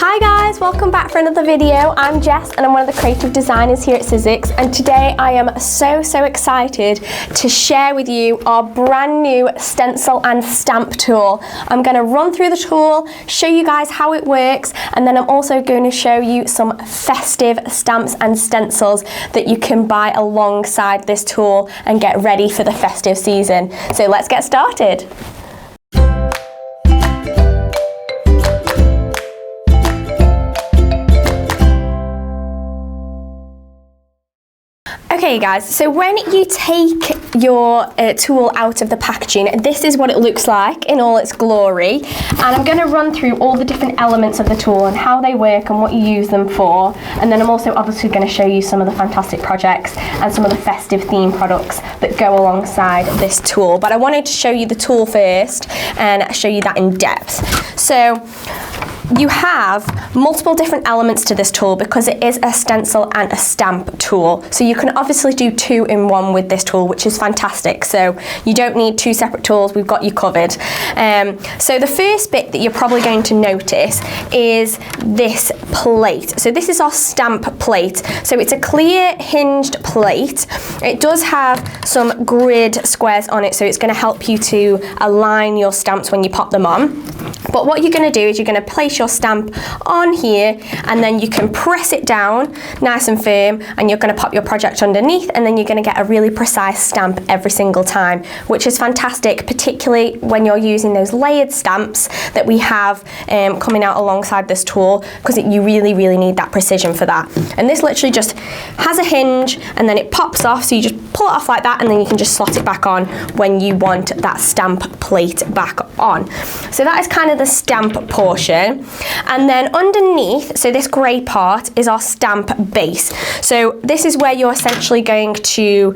Hi guys, welcome back for another video. I'm Jess and I'm one of the creative designers here at Sizzix, and today I am so excited to share with you our brand new stencil and stamp tool. I'm going to run through the tool, show you guys how it works, and then I'm also going to show you some festive stamps and stencils that you can buy alongside this tool and get ready for the festive season. So let's get started. Okay guys, so when you take your tool out of the packaging, this is what it looks like in all its glory, and I'm going to run through all the different elements of the tool and how they work and what you use them for, and then I'm also obviously going to show you some of the fantastic projects and some of the festive theme products that go alongside this tool. But I wanted to show you the tool first and show you that in depth. So you have multiple different elements to this tool because it is a stencil and a stamp tool. So you can obviously do two in one with this tool, which is fantastic. So you don't need two separate tools, we've got you covered. So the first bit that you're probably going to notice is this plate. So this is our stamp plate. So it's a clear hinged plate. It does have some grid squares on it, so it's going to help you to align your stamps when you pop them on. But what you're going to do is you're going to place your stamp on here, and then you can press it down nice and firm, and you're going to pop your project underneath, and then you're going to get a really precise stamp every single time, which is fantastic, particularly when you're using those layered stamps that we have coming out alongside this tool, because you really need that precision for that. And this literally just has a hinge and then it pops off, so you just pull it off like that, and then you can just slot it back on when you want that stamp plate back on. So that is kind of the stamp portion. And then underneath, so this grey part is our stamp base. So this is where you're essentially going to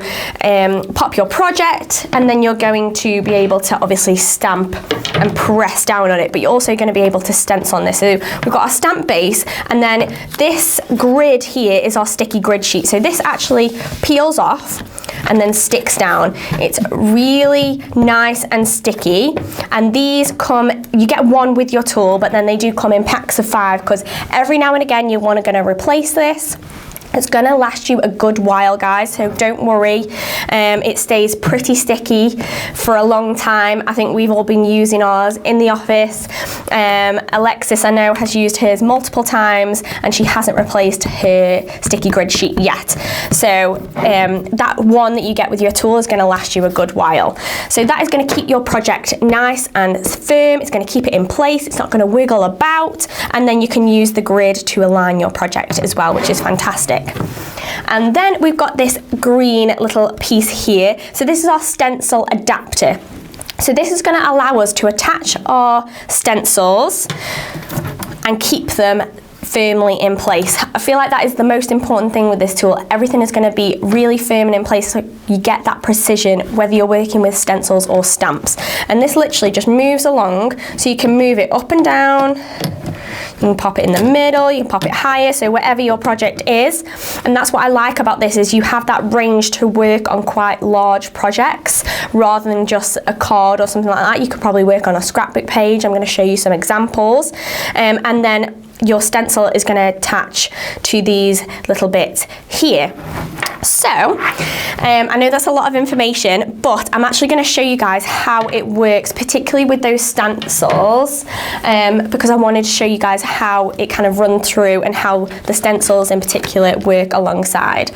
pop your project, and then you're going to be able to obviously stamp and press down on it, but you're also going to be able to stencil on this. So we've got our stamp base, and then this grid here is our sticky grid sheet. So this actually peels off and then sticks down. It's really nice and sticky, and these come, you get one with your tool, but then they do come in packs of 5, because every now and again you want to replace this. It's going to last you a good while, guys, so don't worry. It stays pretty sticky for a long time. I think we've all been using ours in the office. Alexis, I know, has used hers multiple times, and she hasn't replaced her sticky grid sheet yet. So that one that you get with your tool is going to last you a good while. So that is going to keep your project nice and firm. It's going to keep it in place. It's not going to wiggle about, and then you can use the grid to align your project as well, which is fantastic. And then we've got this green little piece here. So this is our stencil adapter. So this is going to allow us to attach our stencils and keep them firmly in place. I feel like that is the most important thing with this tool. Everything is going to be really firm and in place, so you get that precision whether you're working with stencils or stamps. And this literally just moves along, so you can move it up and down. You can pop it in the middle, you can pop it higher, so wherever your project is. And that's what I like about this, is you have that range to work on quite large projects rather than just a card or something like that. You could probably work on a scrapbook page. I'm going to show you some examples. And then your stencil is going to attach to these little bits here. So, I know that's a lot of information, but I'm actually going to show you guys how it works, particularly with those stencils, because I wanted to show you guys how it kind of runs through and how the stencils in particular work alongside.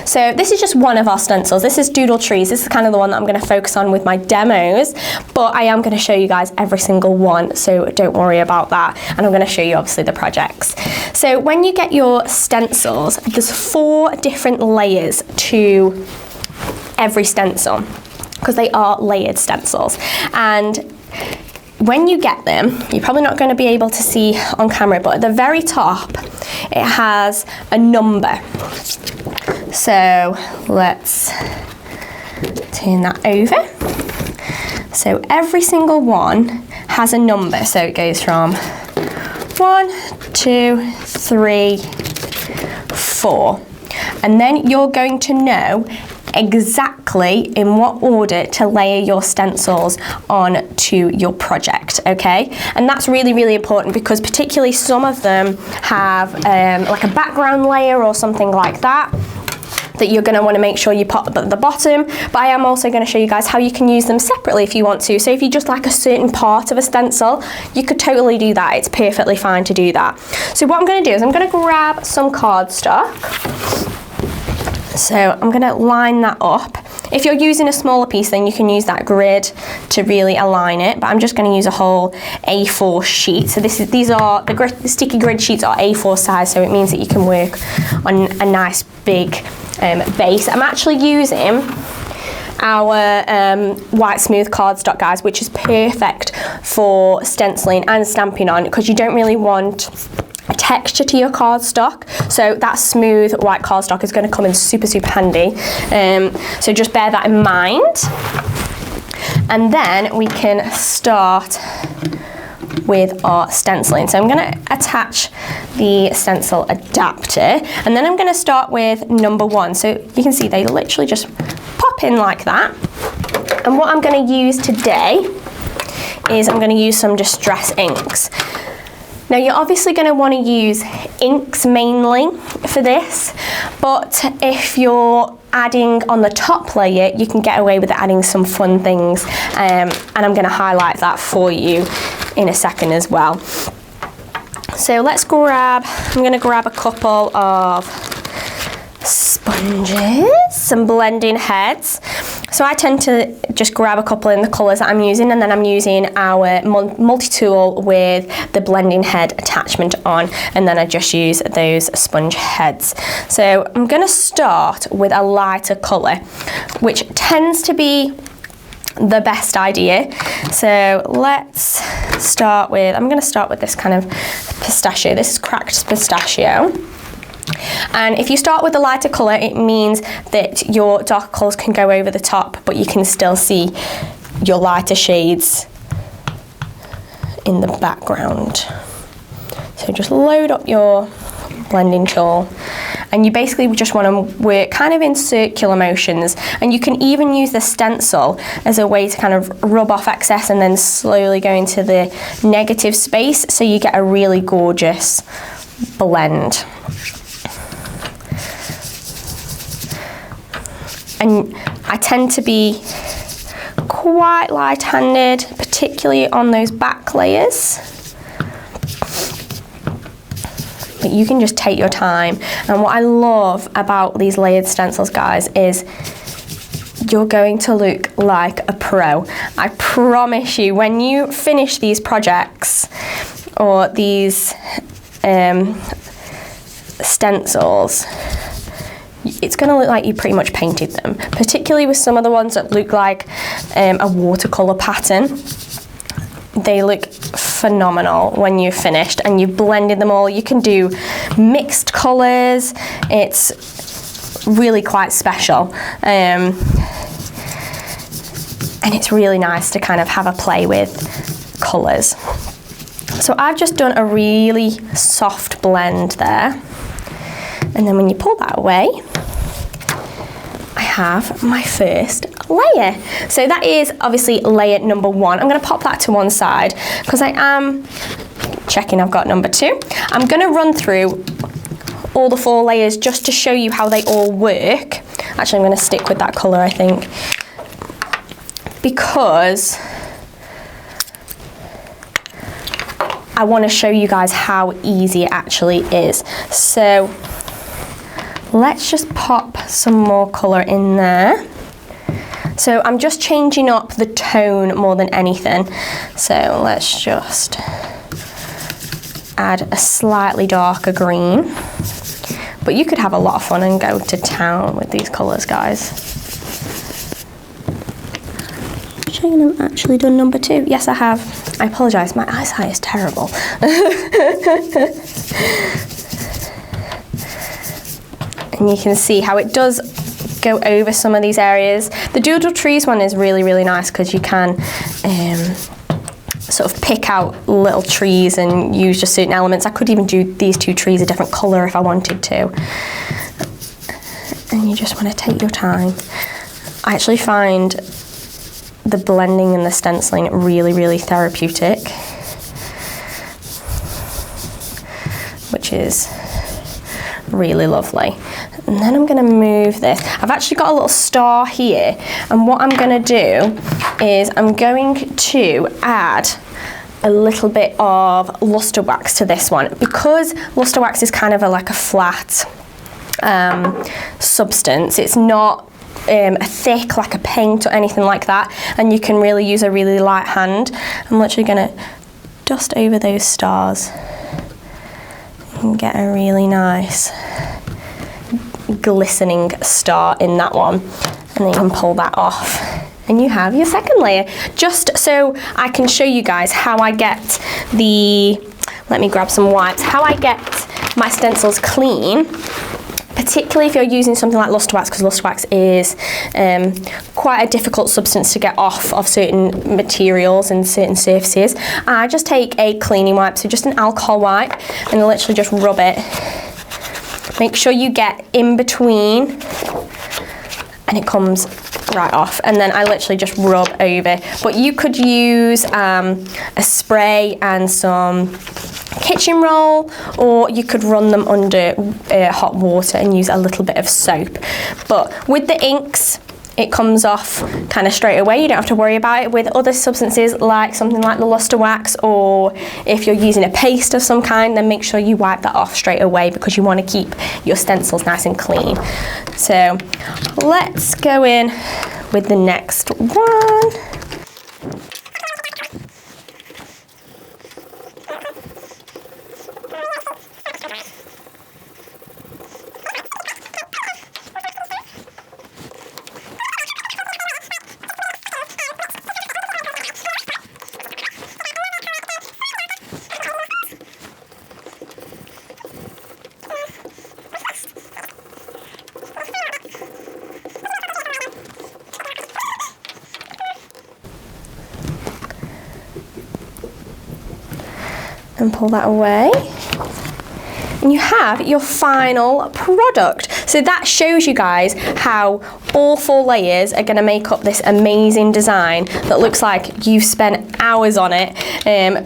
So this is just one of our stencils. This is Doodle Trees. This is kind of the one that I'm going to focus on with my demos, but I am going to show you guys every single one, so don't worry about that. And I'm going to show you obviously the projects. So when you get your stencils, there's 4 different layers to every stencil, because they are layered stencils. And when you get them, you're probably not going to be able to see on camera, but at the very top it has a number. So let's turn that over. So every single one has a number, so it goes from 1, 2, 3, 4. And then you're going to know exactly in what order to layer your stencils onto your project. perfect, okay? And that's really, really important because particularly some of them have like a background layer or something like that you're going to want to make sure you pop at the bottom, but I am also going to show you guys how you can use them separately if you want to. So if you just like a certain part of a stencil, you could totally do that. It's perfectly fine to do that. So what I'm going to do is I'm going to grab some cardstock. So I'm going to line that up. If you're using a smaller piece, then you can use that grid to really align it, but I'm just going to use a whole A4 sheet. So these are, the sticky grid sheets are A4 size, so it means that you can work on a nice big base. I'm actually using our white smooth cardstock, guys, which is perfect for stenciling and stamping on because you don't really want a texture to your cardstock, so that smooth white cardstock is going to come in super, super handy. So just bear that in mind. And then we can start with our stenciling. So I'm going to attach the stencil adapter, and then I'm going to start with number 1. So you can see they literally just pop in like that. And what I'm going to use today is I'm going to use some Distress inks. Now you're obviously going to want to use inks mainly for this, but if you're adding on the top layer, you can get away with adding some fun things, and I'm going to highlight that for you in a second as well. So I'm going to grab a couple of sponges, some blending heads. So I tend to just grab a couple in the colours that I'm using, and then I'm using our multi-tool with the blending head attachment on, and then I just use those sponge heads. So I'm going to start with a lighter colour, which tends to be the best idea. So let's start with, I'm going to start with this kind of pistachio. This is cracked pistachio. And if you start with the lighter colour, it means that your darker colours can go over the top, but you can still see your lighter shades in the background. So just load up your blending tool, and you basically just want to work kind of in circular motions, and you can even use the stencil as a way to kind of rub off excess and then slowly go into the negative space, so you get a really gorgeous blend. And I tend to be quite light-handed, particularly on those back layers. But you can just take your time. And what I love about these layered stencils, guys, is you're going to look like a pro. I promise you, when you finish these projects or these stencils, it's going to look like you pretty much painted them, particularly with some of the ones that look like a watercolour pattern. They look phenomenal when you've finished and you've blended them all. You can do mixed colours. It's really quite special. And it's really nice to kind of have a play with colours. So I've just done a really soft blend there. And then when you pull that away, I have my first layer. So that is obviously layer number 1. I'm going to pop that to one side because I am checking I've got number 2. I'm going to run through all the 4 layers just to show you how they all work. Actually, I'm going to stick with that colour, I think, because I want to show you guys how easy it actually is. So let's just pop some more colour in there. So I'm just changing up the tone more than anything. So let's just add a slightly darker green. But you could have a lot of fun and go to town with these colours, guys. I've actually done number 2. Yes, I have. I apologise, my eyesight is terrible. And you can see how it does go over some of these areas. The Doodle Trees one is really, really nice because you can sort of pick out little trees and use just certain elements. I could even do these 2 trees a different colour if I wanted to. And you just want to take your time. I actually find the blending and the stenciling really, really therapeutic, which is really lovely. And then I'm going to move this. I've actually got a little star here, and what I'm going to do is I'm going to add a little bit of luster wax to this one, because luster wax is kind of like a flat substance. It's not a thick like a paint or anything like that, and you can really use a really light hand. I'm literally going to dust over those stars and get a really nice glistening star in that one, and then you can pull that off and you have your second layer. Just so I can show you guys how I get the, let me grab some wipes, how I get my stencils clean, particularly if you're using something like luster wax, because luster wax is quite a difficult substance to get off of certain materials and certain surfaces. I just take a cleaning wipe, so just an alcohol wipe, and I literally just rub it. Make sure you get in between and it comes right off, and then I literally just rub over. But you could use a spray and some kitchen roll, or you could run them under hot water and use a little bit of soap. But with the inks, it comes off kind of straight away. You don't have to worry about it. With other substances like something like the luster wax, or if you're using a paste of some kind, then make sure you wipe that off straight away, because you want to keep your stencils nice and clean. So let's go in with the next one. And pull that away, and you have your final product. So that shows you guys how all 4 layers are going to make up this amazing design that looks like you've spent hours on it,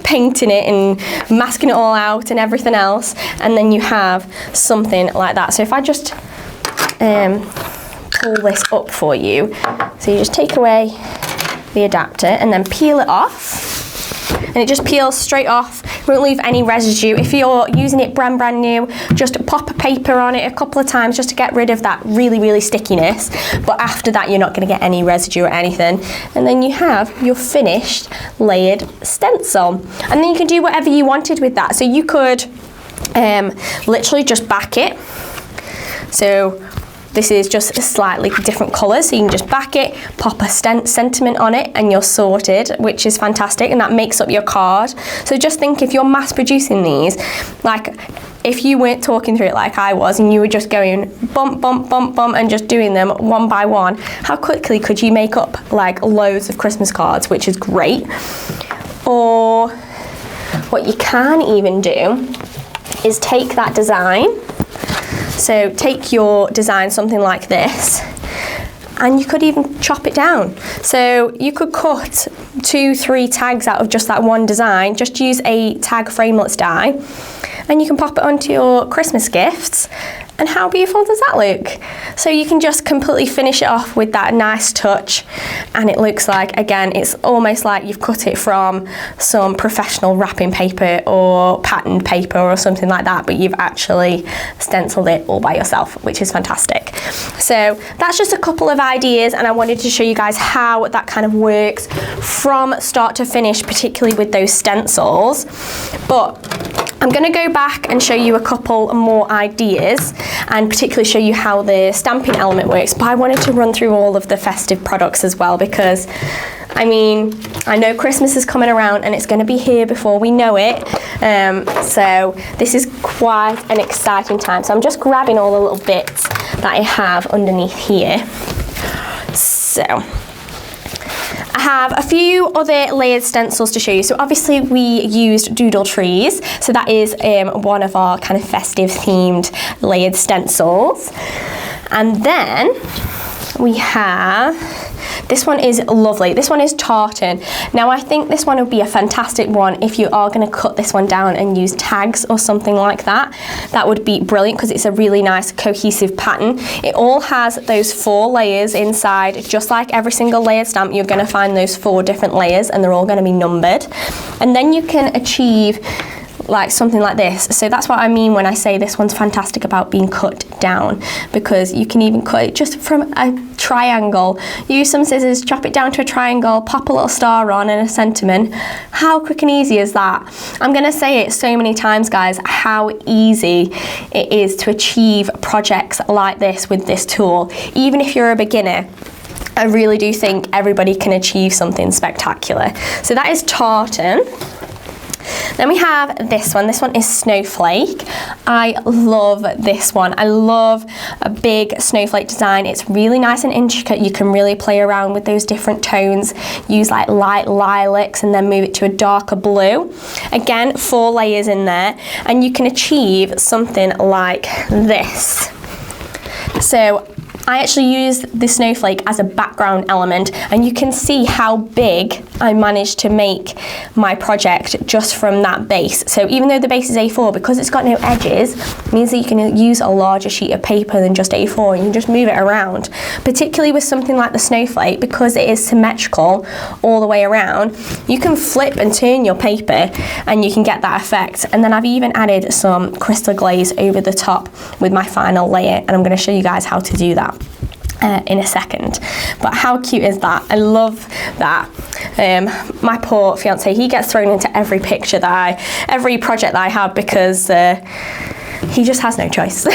painting it and masking it all out and everything else, and then you have something like that. So if I just pull this up for you, so you just take away the adapter and then peel it off, and it just peels straight off. Won't leave any residue. If you're using it brand new, just pop a paper on it a couple of times just to get rid of that really stickiness, but after that you're not going to get any residue or anything. And then you have your finished layered stencil, and then you can do whatever you wanted with that. So you could literally just back it. So this is just a slightly different colour, so you can just back it, pop a sentiment on it, and you're sorted, which is fantastic, and that makes up your card. So just think, if you're mass producing these, like if you weren't talking through it like I was, and you were just going bump, bump, bump, bump, and just doing them one by one, how quickly could you make up like loads of Christmas cards, which is great. Or what you can even do is take that design. So take your design, something like this, and you could even chop it down. So you could cut 2-3 tags out of just that one design, just use a tag framelits die, and you can pop it onto your Christmas gifts. And how beautiful does that look? So you can just completely finish it off with that nice touch, and it looks like, again, it's almost like you've cut it from some professional wrapping paper or patterned paper or something like that, but you've actually stenciled it all by yourself, which is fantastic. So that's just a couple of ideas, and I wanted to show you guys how that kind of works from start to finish, particularly with those stencils. But I'm going to go back and show you a couple more ideas, and particularly show you how the stamping element works. But I wanted to run through all of the festive products as well, because I mean, I know Christmas is coming around and it's going to be here before we know it. So this is quite an exciting time. So I'm just grabbing all the little bits that I have underneath here. So I have a few other layered stencils to show you. So obviously we used Doodle Trees. So that is one of our kind of festive themed layered stencils. And then we have, this one is lovely. This one is tartan. Now I think this one would be a fantastic one if you are going to cut this one down and use tags or something like that. That would be brilliant because it's a really nice cohesive pattern. It all has those 4 layers inside. Just like every single layered stamp, you're going to find those 4 different layers and they're all going to be numbered. And then you can achieve like something like this. So that's what I mean when I say this one's fantastic about being cut down, because you can even cut it just from a triangle. Use some scissors, chop it down to a triangle, pop a little star on and a sentiment. How quick and easy is that? I'm gonna say it so many times, guys, how easy it is to achieve projects like this with this tool. Even if you're a beginner, I really do think everybody can achieve something spectacular. So that is tartan. Then we have this one. This one is snowflake. I love this one. I love a big snowflake design. It's really nice and intricate. You can really play around with those different tones. Use like light lilacs and then move it to a darker blue. Again, 4 layers in there, and you can achieve something like this. So I actually used the snowflake as a background element, and you can see how big I managed to make my project just from that base. So even though the base is A4, because it's got no edges, it means that you can use a larger sheet of paper than just A4 and you can just move it around. Particularly with something like the snowflake, because it is symmetrical all the way around, you can flip and turn your paper and you can get that effect. And then I've even added some crystal glaze over the top with my final layer, and I'm going to show you guys how to do that in a second. But how cute is that? I love that. My poor fiance, he gets thrown into every picture that every project that I have, because he just has no choice.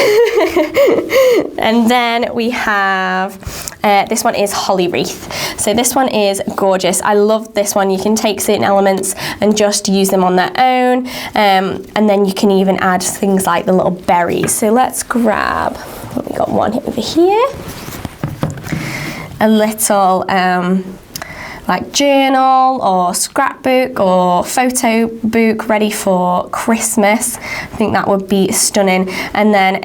And then we have this one is holly wreath. So this one is gorgeous. I love this one. You can take certain elements and just use them on their own, and then you can even add things like the little berries. So let's grab, we got one over here, a little like journal or scrapbook or photo book ready for Christmas. I think that would be stunning. And then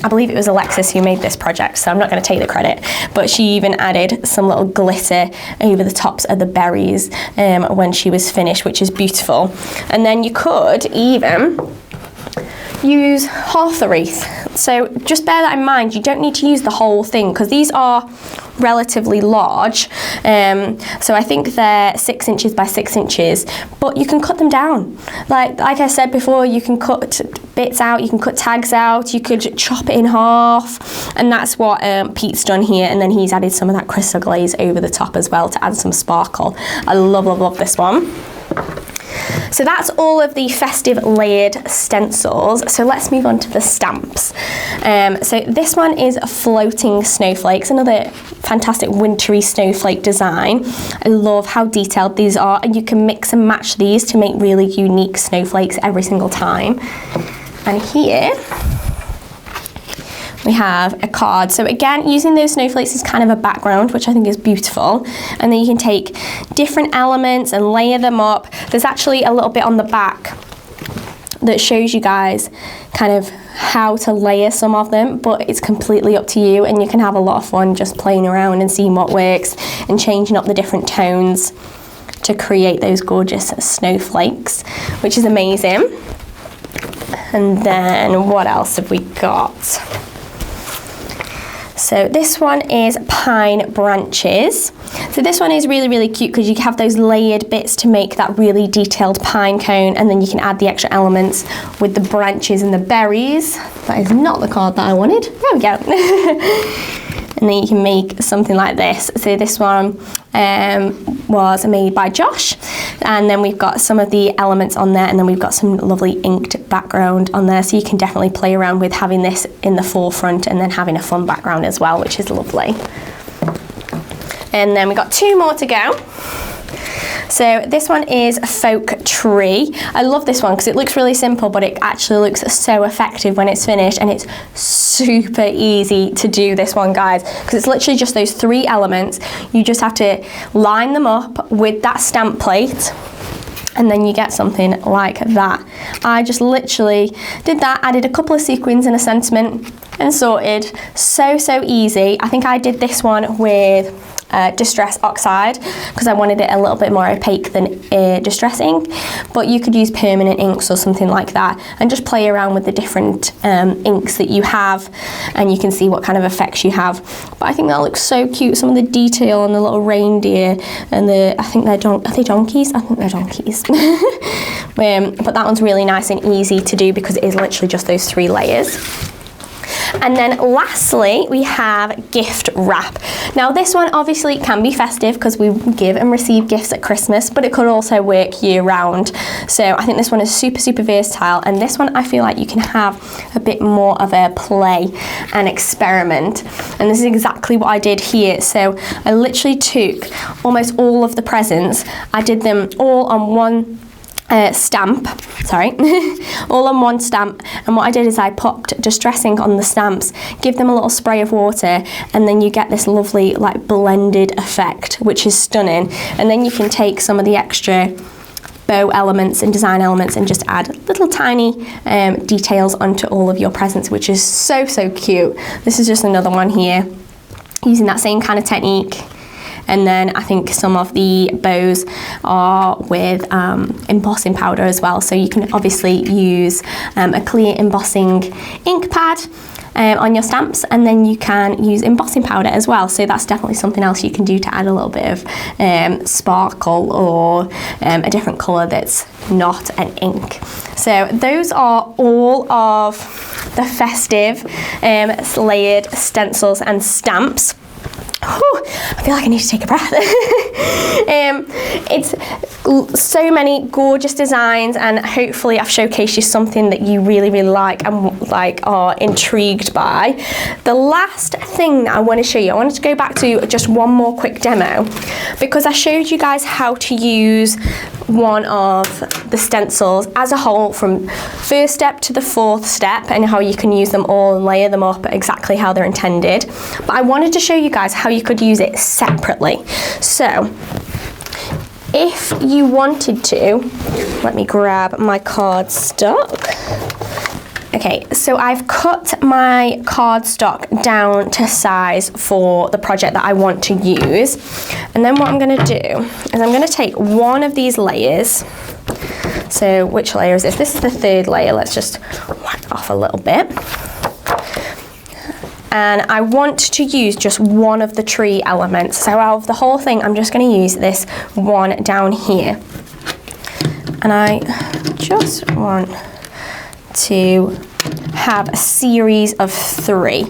I believe it was Alexis who made this project, so I'm not going to take the credit, but she even added some little glitter over the tops of the berries when she was finished, which is beautiful. And then you could even use half the wreath. So just bear that in mind, you don't need to use the whole thing because these are relatively large. So I think they're 6 inches by 6 inches, but you can cut them down. Like I said before, you can cut bits out, you can cut tags out, you could chop it in half, and that's what Pete's done here. And then he's added some of that crystal glaze over the top as well to add some sparkle. I love, love, love this one. So that's all of the festive layered stencils. So let's move on to the stamps. So this one is floating snowflakes, another fantastic wintry snowflake design. I love how detailed these are, and you can mix and match these to make really unique snowflakes every single time. And here we have a card. So again, using those snowflakes is kind of a background, which I think is beautiful. And then you can take different elements and layer them up. There's actually a little bit on the back that shows you guys kind of how to layer some of them, but it's completely up to you, and you can have a lot of fun just playing around and seeing what works and changing up the different tones to create those gorgeous snowflakes, which is amazing. And then what else have we got? So this one is pine branches. So this one is really, really cute because you have those layered bits to make that really detailed pine cone, and then you can add the extra elements with the branches and the berries. That is not the card that I wanted. There we go. And then you can make something like this. So this one was made by Josh. And then we've got some of the elements on there, and then we've got some lovely inked background on there. So you can definitely play around with having this in the forefront and then having a fun background as well, which is lovely. And then we've got 2 more to go. So this one is folk tree. I love this one because it looks really simple, but it actually looks so effective when it's finished, and it's super easy to do this one, guys, because it's literally just those 3 elements. You just have to line them up with that stamp plate, And then you get something like that. I just literally did that, added a couple of sequins and a sentiment and sorted. So easy. I think I did this one with Distress Oxide because I wanted it a little bit more opaque than Distress ink, but you could use permanent inks or something like that and just play around with the different inks that you have, and you can see what kind of effects you have. But I think that looks so cute. Some of the detail on the little reindeer and I think they're donkeys? I think they're donkeys. But that one's really nice and easy to do because it is literally just those 3 layers. And then lastly, we have gift wrap. Now this one obviously can be festive because we give and receive gifts at Christmas, but it could also work year round. So I think this one is super versatile, and this one I feel like you can have a bit more of a play and experiment. And this is exactly what I did here. So I literally took almost all of the presents, I did them all on one stamp, all on one stamp, and what I did is I popped Distress ink on the stamps, give them a little spray of water, and then you get this lovely like blended effect, which is stunning. And then you can take some of the extra bow elements and design elements and just add little tiny details onto all of your presents, which is so cute. This is just another one here using that same kind of technique. And then I think some of the bows are with embossing powder as well. So you can obviously use a clear embossing ink pad on your stamps, and then you can use embossing powder as well. So that's definitely something else you can do to add a little bit of sparkle or a different colour that's not an ink. So those are all of the festive layered stencils and stamps. Whew, I feel like I need to take a breath. It's so many gorgeous designs, and hopefully I've showcased you something that you really like and are intrigued by. The last thing that I want to show you, I wanted to go back to just one more quick demo, because I showed you guys how to use one of the stencils as a whole from first step to the 4th step, and how you can use them all and layer them up exactly how they're intended. But I wanted to show you guys how you could use it separately. So if you wanted to, let me grab my cardstock. Okay, so I've cut my cardstock down to size for the project that I want to use. And then what I'm going to do is I'm going to take one of these layers. So which layer is this? This is the 3rd layer. Let's just whack off a little bit. And I want to use just one of the tree elements. So out of the whole thing, I'm just going to use this one down here. And I just want to have a series of 3.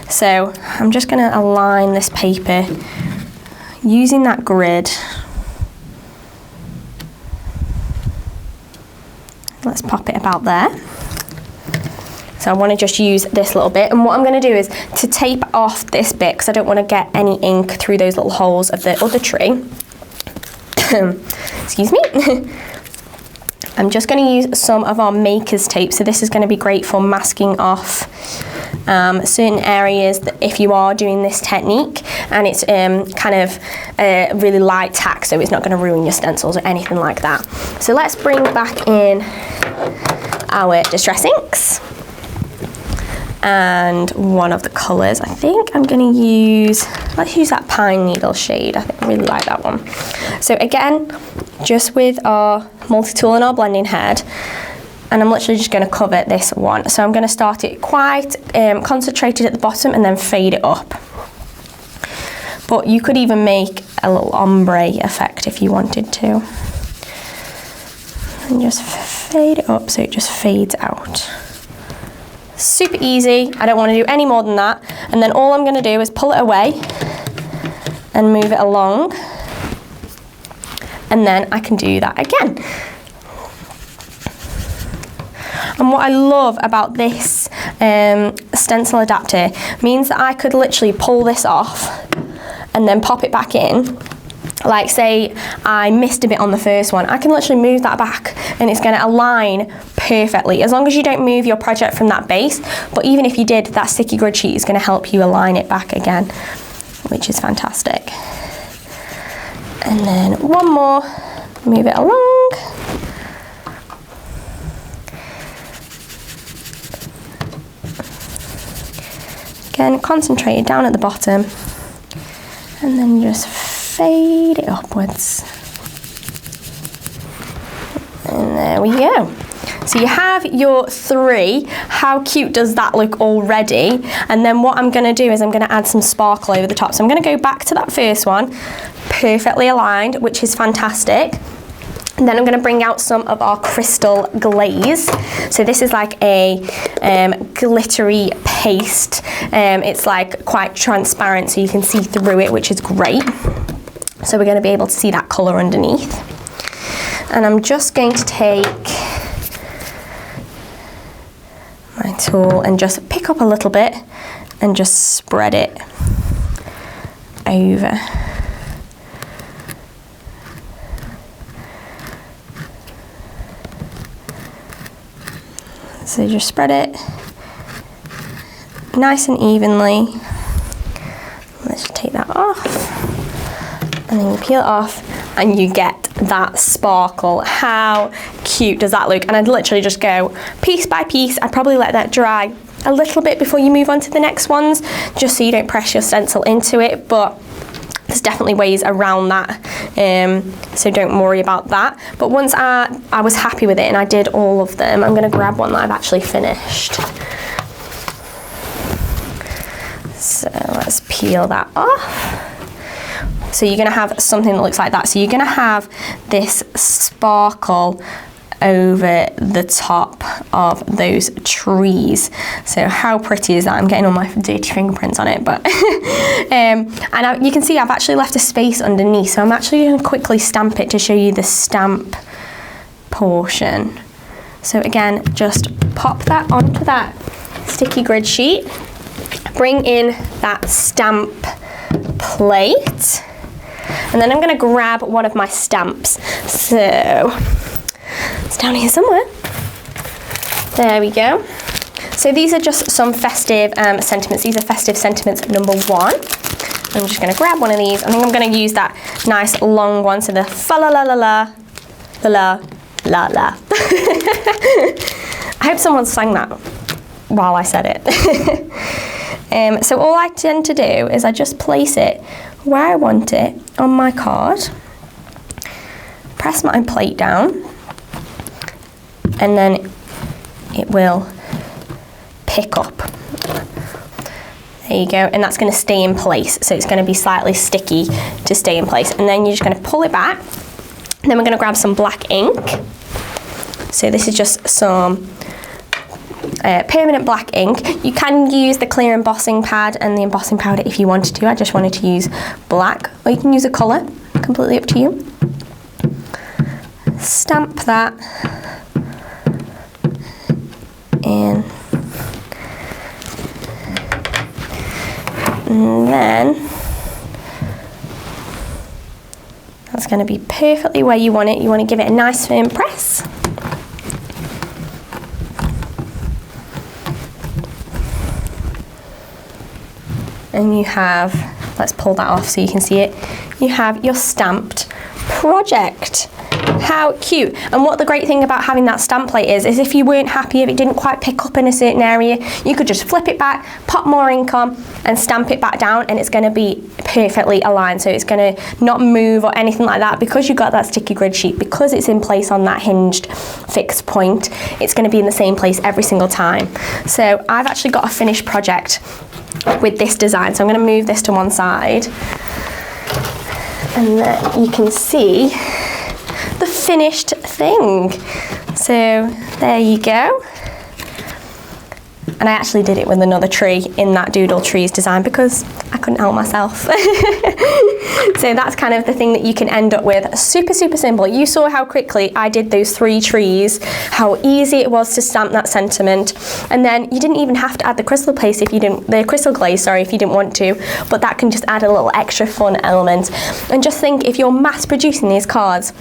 So I'm just going to align this paper using that grid. Let's pop it about there. So I want to just use this little bit, and what I'm going to do is to tape off this bit because I don't want to get any ink through those little holes of the other tree. Excuse me. I'm just going to use some of our maker's tape. So this is going to be great for masking off certain areas that if you are doing this technique, and it's kind of a really light tack, so it's not going to ruin your stencils or anything like that. So let's bring back in our Distress inks. And one of the colours, I think I'm going to use, let's use that pine needle shade. I think I really like that one. So again, just with our multi-tool and our blending head, and I'm literally just going to cover this one. So I'm going to start it quite concentrated at the bottom and then fade it up. But you could even make a little ombre effect if you wanted to. And just fade it up so it just fades out. Super easy. I don't want to do any more than that. And then all I'm going to do is pull it away and move it along. And then I can do that again. And what I love about this stencil adapter means that I could literally pull this off and then pop it back in. Like say I missed a bit on the first one, I can literally move that back and it's going to align perfectly, as long as you don't move your project from that base. But even if you did, that sticky grid sheet is going to help you align it back again, which is fantastic. And then one more, move it along. Again, concentrated down at the bottom, and then just fade it upwards. And there we go. So you have your 3. How cute does that look already? And then what I'm gonna do is I'm gonna add some sparkle over the top. So I'm gonna go back to that first one, perfectly aligned, which is fantastic. And then I'm going to bring out some of our crystal glaze. So this is like a glittery paste. It's like quite transparent, so you can see through it, which is great. So we're going to be able to see that colour underneath. And I'm just going to take my tool and just pick up a little bit and just spread it over. So just spread it nice and evenly. Let's just take that off. And then you peel it off and you get that sparkle. How cute does that look? And I'd literally just go piece by piece. I'd probably let that dry a little bit before you move on to the next ones, just so you don't press your stencil into it. But there's definitely ways around that, so don't worry about that. But once I was happy with it and I did all of them, I'm going to grab one that I've actually finished. So let's peel that off. So you're going to have something that looks like that. So you're going to have this sparkle over the top of those trees. So how pretty is that? I'm getting all my dirty fingerprints on it, but you can see I've actually left a space underneath, so I'm actually going to quickly stamp it to show you the stamp portion. So again, just pop that onto that sticky grid sheet, bring in that stamp plate, and then I'm going to grab one of my stamps. So it's down here somewhere. There we go. So these are just some festive sentiments. These are festive sentiments number 1. I'm just going to grab one of these. I think I'm going to use that nice long one. So the fa la la la la la la la. I hope someone sang that while I said it. So all I tend to do is I just place it where I want it on my card, press my plate down, and then it will pick up. There you go, and that's going to stay in place, so it's going to be slightly sticky to stay in place. And then you're just going to pull it back, and then we're going to grab some black ink. So this is just some permanent black ink. You can use the clear embossing pad and the embossing powder if you wanted to. I just wanted to use black, or you can use a colour, completely up to you. Stamp that in, and then that's going to be perfectly where you want it. You want to give it a nice firm press. And you have, let's pull that off so you can see it, you have your stamped project. How cute. And what the great thing about having that stamp plate is if you weren't happy, if it didn't quite pick up in a certain area, you could just flip it back, pop more ink on and stamp it back down, and it's going to be perfectly aligned. So it's going to not move or anything like that, because you've got that sticky grid sheet, because it's in place on that hinged fixed point, it's going to be in the same place every single time. So I've actually got a finished project with this design, so I'm going to move this to one side, and then you can see the finished thing. So there you go. And I actually did it with another tree in that Doodle Trees design because I couldn't help myself. So that's kind of the thing that you can end up with. Super, super simple. You saw how quickly I did those 3 trees, how easy it was to stamp that sentiment. And then you didn't even have to add the crystal paste if you didn't, the crystal glaze, sorry, if you didn't want to, but that can just add a little extra fun element. And just think, if you're mass producing these cards,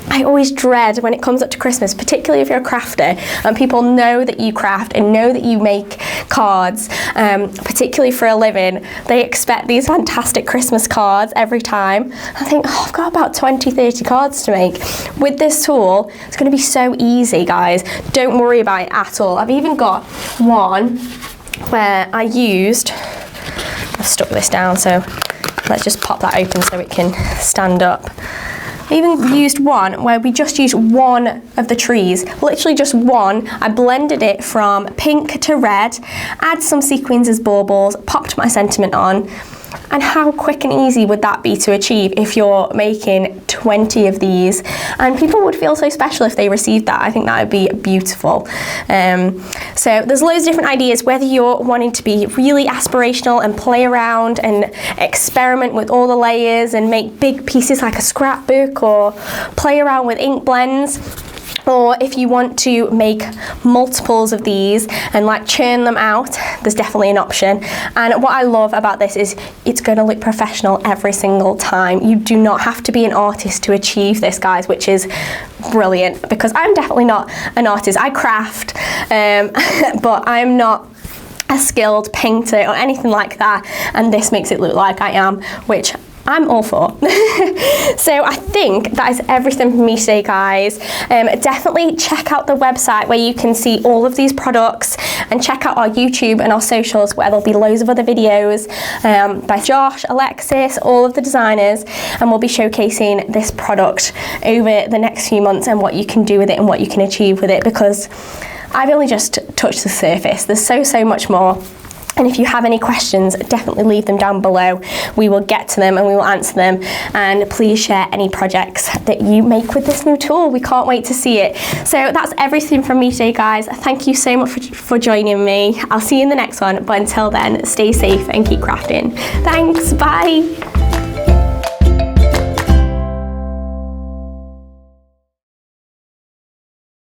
I always dread when it comes up to Christmas, particularly if you're a crafter and people know that you craft and know that you make cards, particularly for a living. They expect these fantastic Christmas cards every time. I think, oh, I've got about 20, 30 cards to make. With this tool, it's going to be so easy, guys. Don't worry about it at all. I've even got one where I used I've stuck this down, so let's just pop that open so it can stand up. I even used one where we just used one of the trees, literally just one. I blended it from pink to red, add some sequins as baubles, popped my sentiment on. And how quick and easy would that be to achieve if you're making 20 of these? And people would feel so special if they received that. I think that would be beautiful. So there's loads of different ideas, whether you're wanting to be really aspirational and play around and experiment with all the layers and make big pieces like a scrapbook, or play around with ink blends. Or if you want to make multiples of these and like churn them out, there's definitely an option. And what I love about this is it's going to look professional every single time. You do not have to be an artist to achieve this, guys, which is brilliant, because I'm definitely not an artist. I craft, but I'm not a skilled painter or anything like that, and this makes it look like I am, which I'm all for. So I think that is everything from me today, guys. Definitely check out the website where you can see all of these products, and check out our YouTube and our socials where there'll be loads of other videos by Josh, Alexis, all of the designers, and we'll be showcasing this product over the next few months and what you can do with it and what you can achieve with it, because I've only just touched the surface. There's so much more. And if you have any questions, definitely leave them down below. We will get to them and we will answer them. And please share any projects that you make with this new tool. We can't wait to see it. So that's everything from me today, guys. Thank you so much for joining me. I'll see you in the next one. But until then, stay safe and keep crafting. Thanks, bye.